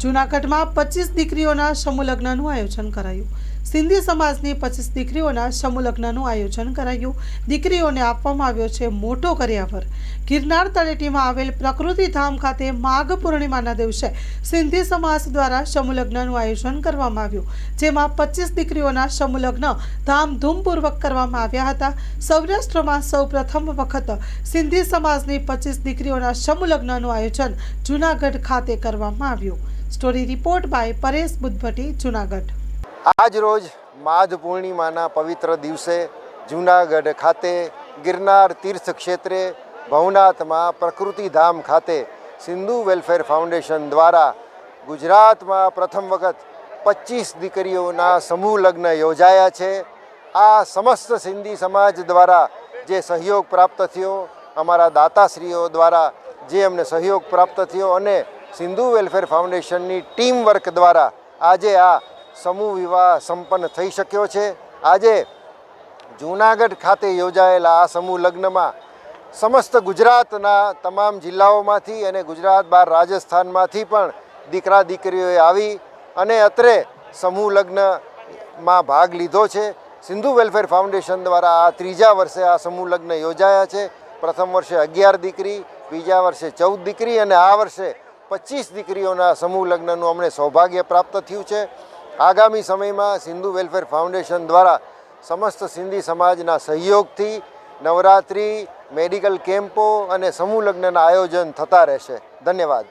જૂનાગઢમાં 25 દીકરીઓના સમૂહ લગ્નનું આયોજન કરાયું। સિંધી સમાજની 25 દીકરીઓના સમૂહ લગ્નનું આયોજન કરાયું। દીકરીઓને આપવામાં આવ્યો છે મોટો કર્યાવર। ગિરનાર તળેટીમાં આવેલ પ્રકૃતિધામ ખાતે માઘ પૂર્ણિમાના દિવસે સિંધી સમાજ દ્વારા સમૂહ લગ્નનું આયોજન કરવામાં આવ્યું, જેમાં 25 દીકરીઓના સમૂહ લગ્ન ધામધૂમપૂર્વક કરવામાં આવ્યા હતા। સૌરાષ્ટ્રમાં સૌપ્રથમ વખત સિંધી સમાજની 25 દીકરીઓના સમૂહ લગ્નનું આયોજન જૂનાગઢ ખાતે કરવામાં આવ્યું। Story report by Paresh Budhbhatti, Junagadh. આજ રોજ માઘ પૂર્ણિમાના પવિત્ર દિવસે જૂનાગઢ ખાતે ગિરનાર તીર્થ ક્ષેત્રે ભવનાથમાં પ્રકૃતિધામ ખાતે સિંધુ વેલફેર ફાઉન્ડેશન દ્વારા ગુજરાતમાં પ્રથમ વખત 25 દીકરીઓના સમૂહ લગ્ન યોજાયા છે। આ સમસ્ત સિંધી સમાજ દ્વારા જે સહયોગ પ્રાપ્ત થયો, અમારા દાતાશ્રીઓ દ્વારા જે અમને સહયોગ પ્રાપ્ત થયો અને સિંધુ વેલફેર ફાઉન્ડેશનની ટીમ વર્ક દ્વારા આજે આ સમૂહ વિવાહ સંપન્ન થઈ શક્યો છે। આજે જૂનાગઢ ખાતે યોજાયેલા આ સમૂહ લગ્નમાં સમસ્ત ગુજરાતના તમામ જિલ્લાઓમાંથી અને ગુજરાત બહાર રાજસ્થાનમાંથી પણ દીકરા દીકરીઓએ આવી અને અત્રે સમૂહ લગ્નમાં ભાગ લીધો છે। સિંધુ વેલફેર ફાઉન્ડેશન દ્વારા આ ત્રીજા વર્ષે આ સમૂહ લગ્ન યોજાયા છે। પ્રથમ વર્ષે 11 દીકરી, બીજા વર્ષે 14 દીકરી અને આ વર્ષે 25 દીકરીઓના સમૂહ લગ્નનું અમને સૌભાગ્ય પ્રાપ્ત થયું છે। આગામી સમયમાં સિંધુ વેલફેર ફાઉન્ડેશન દ્વારા સમસ્ત સિંધી સમાજના સહયોગથી નવરાત્રિ, મેડિકલ કેમ્પો અને સમૂહ લગ્નના આયોજન થતા રહેશે। ધન્યવાદ।